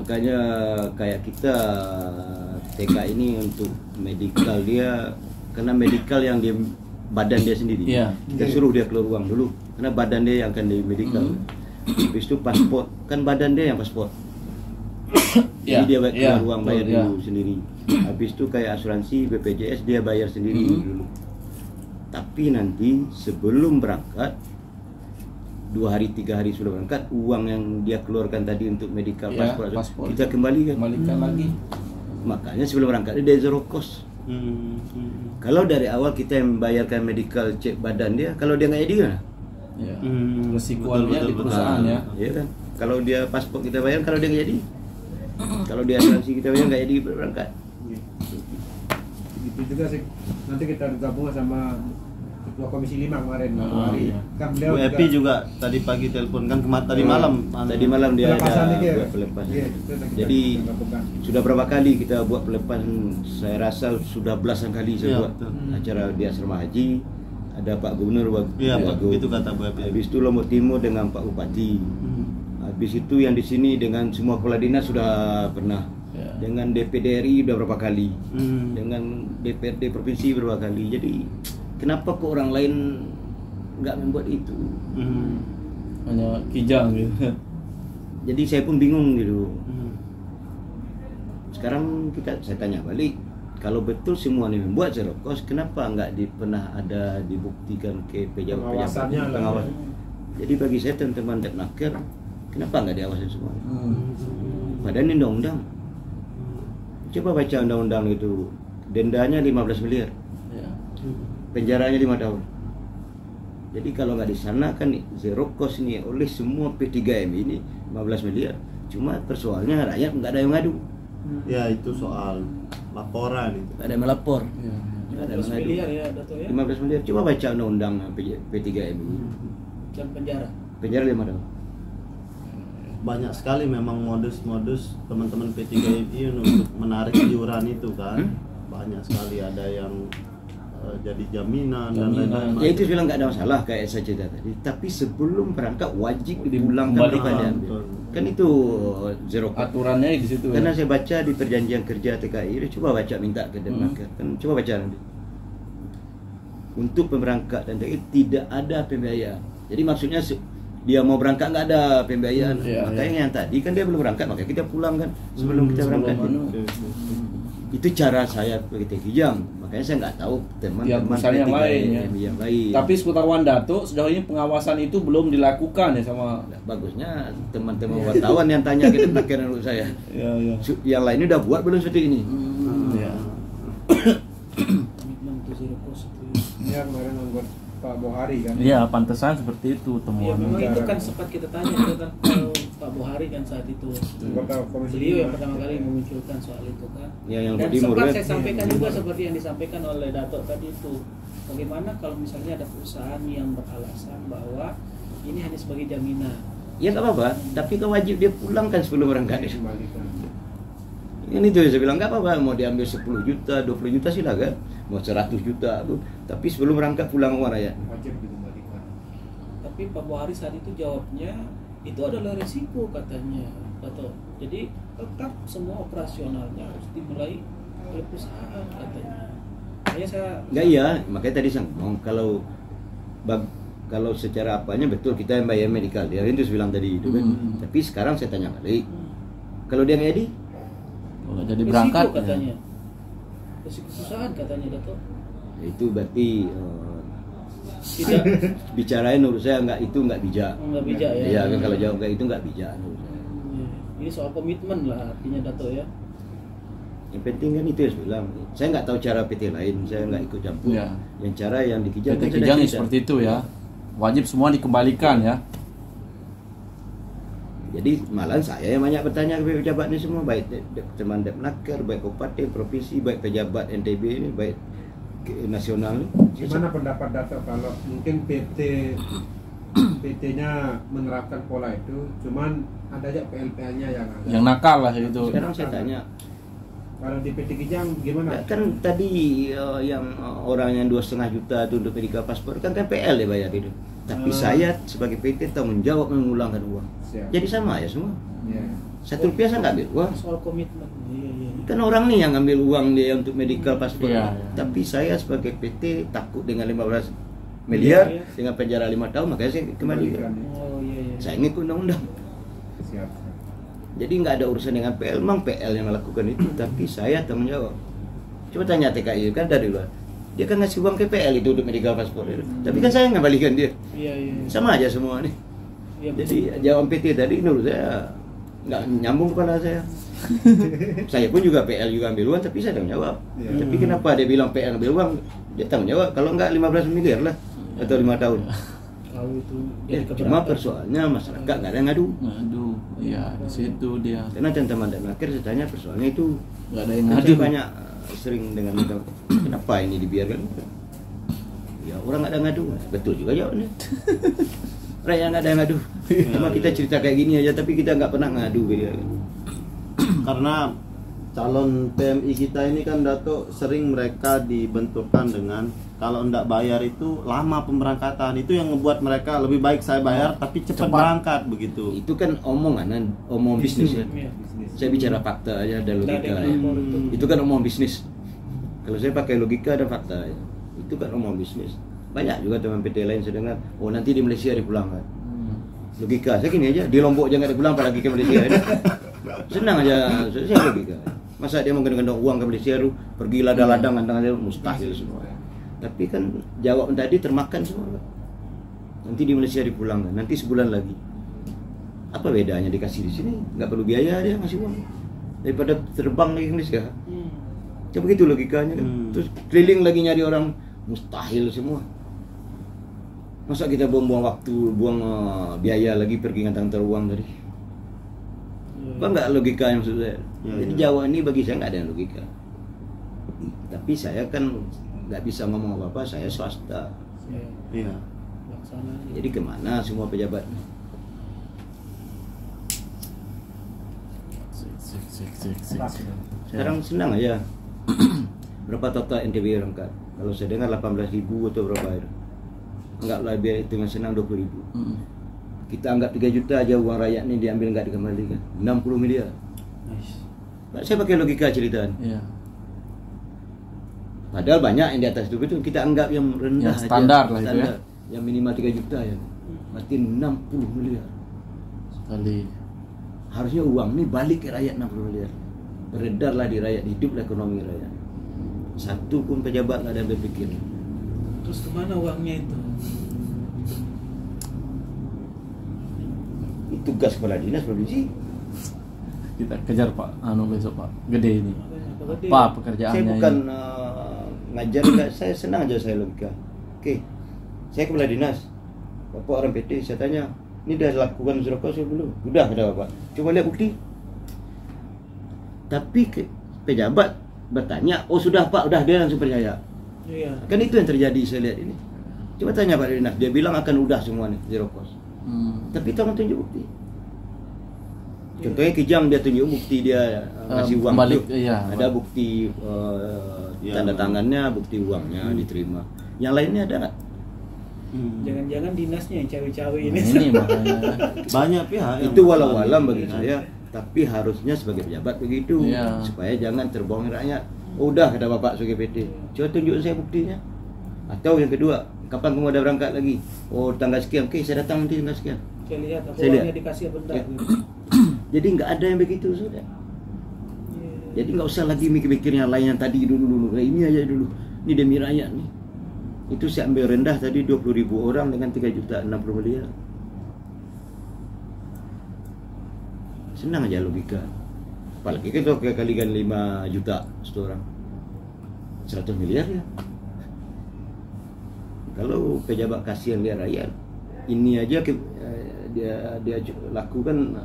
Makanya kayak kita TK ini untuk medical dia, karena medical yang dia badan dia sendiri. Kita suruh dia keluar uang dulu, karena badan dia yang akan di medical. Habis itu paspor, kan badan dia yang paspor. Jadi dia keluar uang bayar dulu sendiri. Habis itu kayak asuransi BPJS dia bayar sendiri dulu. Tapi nanti sebelum berangkat 2 hari 3 hari sudah berangkat, uang yang dia keluarkan tadi untuk medical paspor kita kembalikan lagi. Makanya sebelum berangkat dia zero cost. Kalau dari awal kita yang membayarkan medical cek badan dia, kalau dia nggak jadi kan? Resikonya di perusahaan ya. Iya kan? Kalau dia paspor kita bayar, kalau dia nggak jadi, kalau dia asuransi kita bayar nggak jadi berangkat. Gitu juga sih. Nanti kita gabung sama Ketua Komisi 5 kemarin hari. Kan beliau Bu Epi juga tadi pagi telepon kan tadi malam. Tadi malam dia ada buat pelepasan. Jadi sudah berapa kali kita buat pelepasan? Saya rasa sudah belasan kali saya buat acara di asrama haji. Ada Pak Gubernur, itu kata Bu Epi. Habis itu Lombok Timur dengan Pak Bupati. Habis itu yang di sini dengan semua kepala dinas sudah pernah. Dengan DPD RI sudah berapa kali. Dengan DPRD provinsi berapa kali. Jadi kenapa kok orang lain nggak membuat itu? Hanya Kijang gitu. Jadi saya pun bingung gitu. Sekarang saya tanya balik, kalau betul semua ini membuat zero cost, kenapa nggak pernah ada dibuktikan ke pejabat pengawas? Jadi bagi saya teman-teman Depnaker, kenapa nggak diawasin semua? Padahal ini undang-undang. Coba baca undang-undang itu, dendanya 15 miliar. Penjaranya 5 tahun. Jadi kalau nggak disanakan zero cost ini oleh semua P3M ini 15 miliar. Cuma persoalannya rakyat nggak ada yang ngadu. Ya itu soal laporan itu. Nggak ada yang melapor. 15 miliar ya Dato' ya. 15 miliar. Coba baca undang-undang P3M ini. Jam penjara. Penjara 5 tahun. Banyak sekali memang modus-modus teman-teman P3MI untuk menarik iuran itu kan. Banyak sekali ada yang jadi jaminan dan lain-lain. Ya itu bilang nggak ada masalah kayak saya cerita tadi. Tapi sebelum berangkat wajib dipulangkan kepada ambil. Kan itu zero cost. Aturannya di situ. Karena saya baca di perjanjian kerja TKI, coba baca minta ke Depnaker. Kan coba baca nanti. Untuk pemberangkat dan TKI tidak ada pembiayaan. Jadi maksudnya dia mau berangkat nggak ada pembiayaan. Makanya yang tadi kan dia belum berangkat, makanya kita pulang kan sebelum kita berangkat. Itu cara saya begitu Kijang. Makanya saya nggak tahu teman-teman yang lain yang lain. Tapi sepengetahuan Dato' sejauh ini pengawasan itu belum dilakukan ya sama. Bagusnya teman-teman wartawan yang tanya ke Depnaker menurut saya. Yang lainnya udah buat belum seperti ini? Komitmen to zero cost itu. Ya kemarin anggota Pak Bohari kan. Iya, pantesan seperti itu temuan. Ya memang itu kan sempat kita tanya itu kan kalau Pak Bohari kan saat itu. Beliau yang pertama kali memunculkan soal itu kan. Ya, yang dan Timur, sempat kan? saya sampaikan juga seperti yang disampaikan oleh Dato' tadi itu. Bagaimana kalau misalnya ada perusahaan yang beralasan bahwa ini hanya sebagai jaminan. Ya nggak apa-apa, tapi kan wajib dia pulangkan sebelum berangkat. Ini itu saya bilang nggak apa-apa, mau diambil 10 juta, 20 juta silakan, mau 100 juta, tapi sebelum berangkat pulang uang rakyat. Wajib dikembalikan. Tapi Pak Bohari saat itu jawabnya itu adalah risiko katanya, Dato'. Jadi tetap semua operasionalnya harus dimulai oleh perusahaan katanya. Makanya saya Nggak iya, makanya tadi saya ngomong kalau secara apanya betul kita yang bayar medical, dia itu bilang tadi itu kan. Tapi sekarang saya tanya balik, kalau dia nggak jadi? Nggak jadi berangkat katanya. Risiko perusahaan katanya Dato'. Itu berarti Tidak bicarain menurut saya itu nggak bijak. Nggak bijak ya. Iya kan kalau jawab kayak itu nggak bijak. Ini soal komitmen lah artinya Dato' ya. Yang penting kan itu yang bilang. Saya nggak tahu cara PT lain, saya nggak ikut campur. Yang cara yang di Kijang PT Kijang seperti itu ya. Wajib semua dikembalikan ya. Jadi malah saya yang banyak bertanya ke pejabat ini semua, baik teman Depnaker, baik kabupaten, provinsi, baik pejabat NTB ini, baik nasional ini. Gimana pendapat Dato' kalau mungkin PT-nya menerapkan pola itu, cuman ada aja PLPL-nya yang nakal lah itu. Sekarang saya tanya, kalau di PT Kijang gimana? Kan tadi yang orang yang 2,5 juta itu untuk medical paspor kan PL dia bayar itu. Tapi saya sebagai PT tanggung jawab mengulangkan uang. Siap. Jadi sama ya semua. Ya. Rp1 saya nggak ambil uang. Soal komitmen. Iya. Kan orang nih yang ngambil uang dia untuk medical paspor. Iya. Tapi saya sebagai PT takut dengan 15 miliar Iya. dengan penjara 5 tahun, makanya saya kembali. Oh iya. Saya ngikut undang-undang. Siap. Jadi nggak ada urusan dengan PL, memang PL yang melakukan itu, tapi saya tanggung jawab. Coba tanya TKI kan dari luar, dia kan ngasih uang ke PL itu untuk medical paspor itu. Tapi kan saya ngembalikan dia, Iya. sama aja semua nih. Iya, Jadi jawaban PT tadi menurut saya nggak nyambung kepala saya. Saya pun juga PL juga ambil uang, tapi saya tanggung jawab. Iya. Tapi kenapa dia bilang PL ambil uang, dia tanggung jawab. Kalau nggak 15 miliar lah atau 5 tahun. kalau itu Ya, jadi cuma keberatan. persoalannya masyarakat nggak ada yang ngadu. Aduh, iya di situ dia. Karena teman-teman dan akhir saya tanya persoalannya itu Nggak ada yang Kan ngadu. saya banyak sering dengan mereka, kenapa ini dibiarkan? Ya orang nggak ada ngadu, betul juga jawabnya. Rakyat nggak ada yang ngadu. Cuma kita cerita kayak gini aja, tapi kita nggak pernah ngadu ke dia. Karena calon PMI kita ini kan Dato sering mereka dibenturkan dengan kalau ndak bayar itu lama pemberangkatan, itu yang membuat mereka lebih baik saya bayar tapi cepat berangkat begitu. Itu kan omongan bisnis ya. Iya. Saya bicara fakta aja dan logika Nggak ada ya. yang lapor itu. Itu kan omong bisnis. Kalau saya pakai logika dan fakta ya. Itu kan omong bisnis. Banyak juga teman PT lain saya dengar, oh nanti di Malaysia dipulangkan. Logika saya gini aja, di Lombok jangan dipulang apalagi ke Malaysia. Senang aja, saya logika. Masa dia mau gendong uang ke Malaysia tuh, pergi ladang-ladang antang aja mustahil semua. Tapi kan jawaban tadi termakan semua. Nanti di Malaysia dipulangkan, nanti sebulan lagi. Apa bedanya dikasih di sini? Nggak perlu biaya dia ngasih uang. Daripada terbang lagi ke Malaysia. Coba begitu logikanya kan. Terus keliling lagi nyari orang, mustahil semua. Masa kita buang-buang waktu, buang biaya lagi pergi ngantar uang tadi. Apa nggak logika yang maksud saya? Jadi Jawa ini bagi saya nggak ada yang logika. Tapi saya kan nggak bisa ngomong apa-apa, saya swasta. Iya. Laksana. Jadi kemana semua pejabat? Sekarang senang aja. Berapa total NTB berangkat? Kalau saya dengar 18.000 atau berapa itu? Anggaplah biar dengan senang 20.000. Kita anggap 3 juta aja uang rakyat ini diambil nggak dikembalikan. 60 miliar. Saya pakai logika ceritaan. Iya. Padahal banyak yang di atas itu betul. Kita anggap yang rendah Yang standar aja, lah itu ya. Yang minimal 3 juta ya. Berarti 60 miliar. Sekali. Harusnya uang ini balik ke rakyat 60 miliar. Beredarlah di rakyat, hiduplah ekonomi rakyat. Satu pun pejabat nggak ada yang berpikir. Terus kemana uangnya itu? Itu tugas kepala dinas provinsi. Kita kejar Pak, besok Pak, gede ini. Gede. Apa pekerjaannya Saya bukan ini? ngajar enggak, saya senang aja saya logika. Oke, saya kepala dinas. Bapak orang PT, saya tanya, ini dah lakukan surat kuasa belum? Udah, ada Bapak. Coba lihat bukti. Tapi pejabat bertanya, oh sudah Pak, udah, dia langsung percaya. Iya. Kan itu yang terjadi saya lihat ini. Coba tanya Pak Dinas, dia bilang akan udah semua nih, zero cost. Tapi tolong tunjuk bukti. Contohnya Kijang dia tunjuk bukti dia kasih uang balik, itu. iya. Ada bukti tanda tangannya, bukti uangnya diterima. Yang lainnya ada nggak? Jangan-jangan dinasnya yang cawe-cawe ini. Nah, ini makanya. Banyak pihak yang Itu walau-walam berani. bagi saya. Tapi harusnya sebagai pejabat begitu, Iya. supaya jangan terbohongi rakyat. Oh, udah kata Bapak sebagai PT, coba tunjuk saya buktinya. Atau yang kedua, kapan kamu ada berangkat lagi? Oh, tanggal sekian, oke saya datang nanti tanggal sekian. Saya lihat apa Saya lihat. uangnya dikasih apa enggak. Ya. Jadi nggak ada yang begitu sudah. Jadi nggak usah lagi mikir-mikir yang lain yang tadi dulu. Ini aja dulu. Ini demi rakyat nih. Itu saya ambil rendah tadi 20.000 orang dengan 3 juta 60 miliar. Senang aja logika. Apalagi kan kalau kalikan 5 juta satu orang, 100 miliar ya. Kalau pejabat kasihan lihat rakyat, ini aja dia lakukan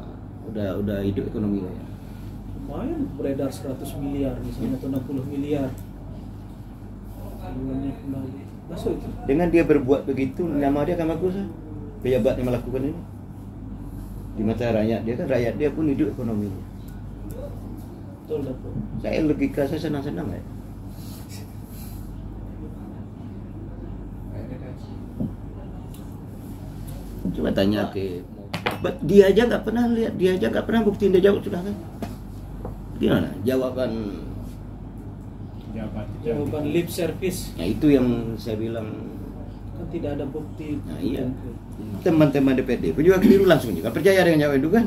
udah hidup ekonomi rakyat. Lumayan beredar 100 miliar misalnya atau 60 miliar. Uangnya kembali. Masuk itu. Dengan dia berbuat begitu, nama dia akan bagus. Pejabat yang melakukan ini di mata rakyat dia kan, rakyat dia pun hidup ekonominya. Betul, betul. Saya logika saya senang-senang ya. Coba tanya ke Dia aja nggak pernah lihat, dia aja nggak pernah buktiin, dia jawab sudah kan. Gimana jawaban lip service? Nah itu yang saya bilang, Kan tidak ada bukti. nah iya, teman-teman DPD pun juga keliru langsung juga percaya dengan jawaban itu kan.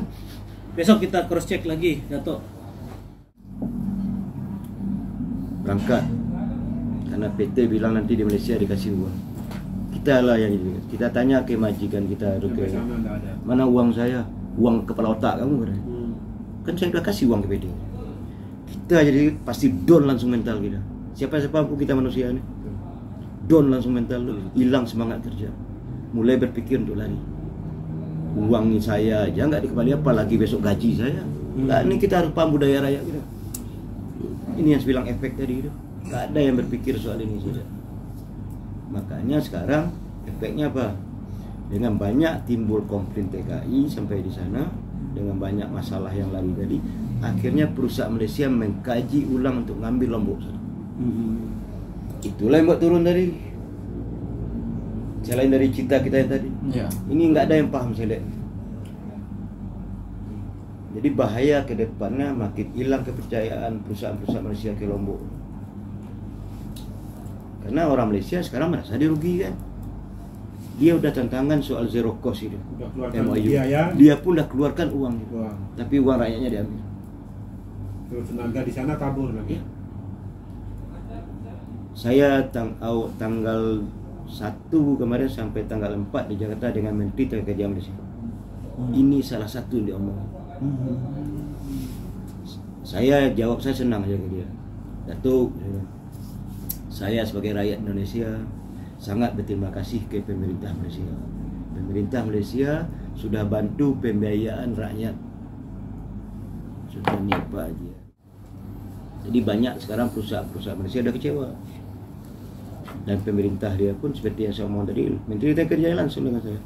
Besok kita cross check lagi, Dato. Berangkat karena PT bilang nanti di Malaysia dikasih uang. Kita lah yang ini. Kita tanya ke majikan kita, Sampai sana nggak ada. mana uang saya? Uang kepala otak kamu kan? Kan saya udah kasih uang ke PD. Kita jadi pasti down langsung mental kita. Siapa-siapa pun kita manusia nih, down langsung mental, hilang semangat kerja, mulai berpikir untuk lari. Uang saya aja nggak dikembali, apalagi besok gaji saya. Nah, ini kita harus paham budaya rakyat kita. Ini yang saya bilang efek tadi itu. Nggak ada yang berpikir soal ini sudah. Makanya sekarang efeknya apa? Dengan banyak timbul komplain TKI sampai di sana, dengan banyak masalah yang lari tadi, akhirnya perusahaan Malaysia mengkaji ulang untuk ngambil Lombok. Itulah yang buat turun tadi. Selain dari cita kita yang tadi, ini nggak ada yang paham saya lihat. Jadi bahaya ke depannya makin hilang kepercayaan perusahaan-perusahaan Malaysia ke Lombok. Karena orang Malaysia sekarang merasa dirugikan. Dia udah tantangan soal zero cost itu. Udah keluarkan MOU. biaya. Dia pun udah keluarkan uang. Uang. Tapi uang rakyatnya diambil. Terus tenaga di sana kabur lagi. Saya tanggal 1 kemarin sampai tanggal 4 di Jakarta dengan Menteri Tenaga Kerja Malaysia. Ini salah satu yang diomong. Saya jawab, saya senang aja ke dia. Datuk, saya sebagai rakyat Indonesia sangat berterima kasih ke pemerintah Malaysia. Pemerintah Malaysia sudah bantu pembiayaan rakyat. Sudah ni apa aja. Jadi banyak sekarang perusahaan-perusahaan Malaysia sudah kecewa. Dan pemerintah dia pun seperti yang saya omong tadi, Menteri Tenaga Kerja langsung dengan saya.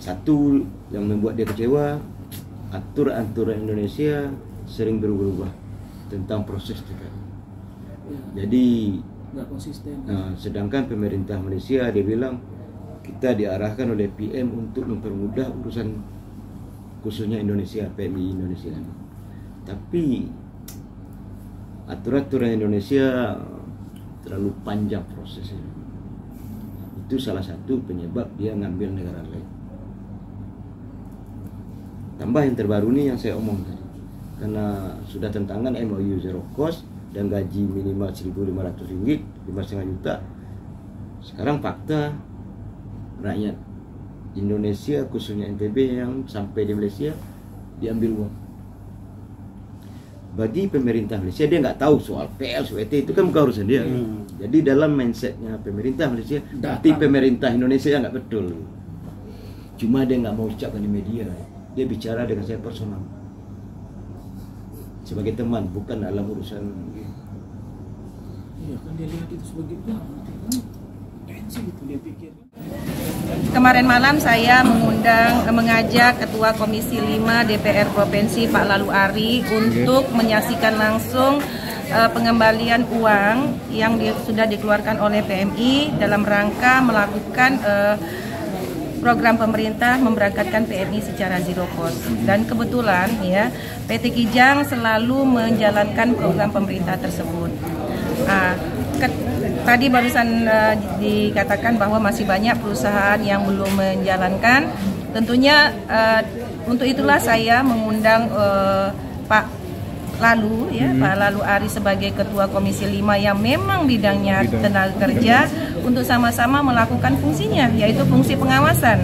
Satu yang membuat dia kecewa, aturan-aturan Indonesia sering berubah-ubah tentang proses TKI. Jadi Nggak konsisten. sedangkan pemerintah Malaysia dia bilang kita diarahkan oleh PM untuk mempermudah urusan khususnya Indonesia, PMI Indonesia. Tapi aturan-aturan Indonesia terlalu panjang prosesnya. Itu salah satu penyebab dia ngambil negara lain. Tambah yang terbaru nih yang saya omong tadi, karena sudah tentangan MOU zero cost dan gaji minimal Rp1.500, 5,5 juta. Sekarang fakta rakyat Indonesia khususnya NTB yang sampai di Malaysia diambil uang. Bagi pemerintah Malaysia dia nggak tahu soal PL, SWT itu kan bukan urusan dia. Jadi dalam mindsetnya pemerintah Malaysia, berarti pemerintah Indonesia nggak betul. Cuma dia nggak mau ucapkan di media. Dia bicara dengan saya personal sebagai teman, bukan dalam urusan. Iya kan dia lihat itu sebagai tensi gitu dia pikir. Kemarin malam saya mengajak Ketua Komisi 5 DPR Provinsi Pak Lalu Ari untuk menyaksikan langsung pengembalian uang yang sudah dikeluarkan oleh PMI dalam rangka melakukan program pemerintah memberangkatkan PMI secara zero cost. Dan kebetulan ya PT Kijang selalu menjalankan program pemerintah tersebut. Tadi barusan dikatakan bahwa masih banyak perusahaan yang belum menjalankan. Tentunya untuk itulah saya mengundang Pak Lalu ya, Pak Lalu Ari sebagai Ketua Komisi 5 yang memang bidangnya tenaga kerja untuk sama-sama melakukan fungsinya, yaitu fungsi pengawasan.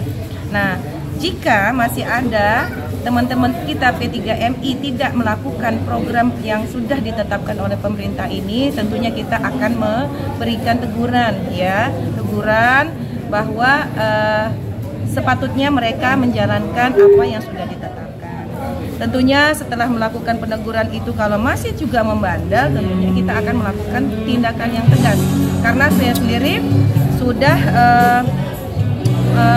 Nah, jika masih ada teman-teman kita P3MI tidak melakukan program yang sudah ditetapkan oleh pemerintah ini, tentunya kita akan memberikan teguran ya, teguran bahwa sepatutnya mereka menjalankan apa yang sudah ditetapkan. Tentunya setelah melakukan peneguran itu kalau masih juga membandel, tentunya kita akan melakukan tindakan yang tegas. Karena saya sendiri sudah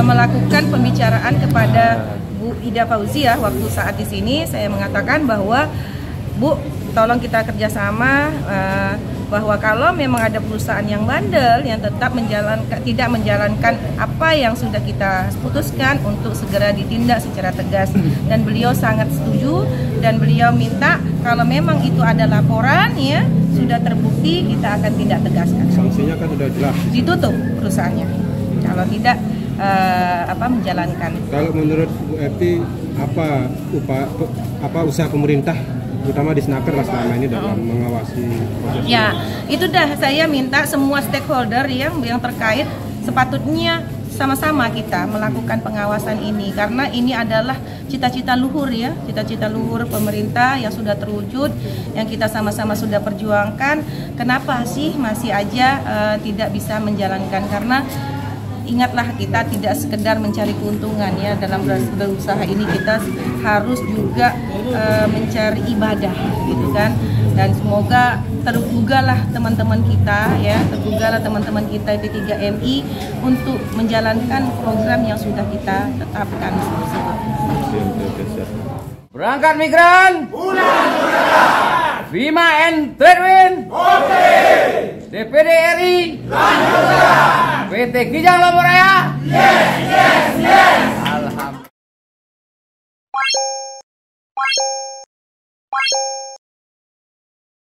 melakukan pembicaraan kepada Bu Ida Fauziah waktu saat di sini. Saya mengatakan bahwa Bu, tolong kita kerjasama bahwa kalau memang ada perusahaan yang bandel yang tetap tidak menjalankan apa yang sudah kita putuskan untuk segera ditindak secara tegas, dan beliau sangat setuju dan beliau minta kalau memang itu ada laporan ya sudah terbukti kita akan tindak tegaskan. Sanksinya kan sudah jelas. Ditutup perusahaannya kalau tidak menjalankan. Kalau menurut Bu Epi apa usaha pemerintah terutama di Snaker lah selama ini dalam mengawasi proses ya itu dah saya minta semua stakeholder yang terkait sepatutnya sama-sama kita melakukan pengawasan ini, karena ini adalah cita-cita luhur ya, cita-cita luhur pemerintah yang sudah terwujud, yang kita sama-sama sudah perjuangkan. Kenapa sih masih aja tidak bisa menjalankan? Karena ingatlah, kita tidak sekedar mencari keuntungan ya dalam berusaha ini, kita harus juga mencari ibadah gitu kan. Dan semoga tergugahlah teman-teman kita ya, tergugahlah teman-teman kita P3MI untuk menjalankan program yang sudah kita tetapkan tersebut. Berangkat migran, pulang berangkat. Bima and Tredwin, DPD RI, lanjutkan. PT Kijang Lombok Raya, yes. Alhamdulillah.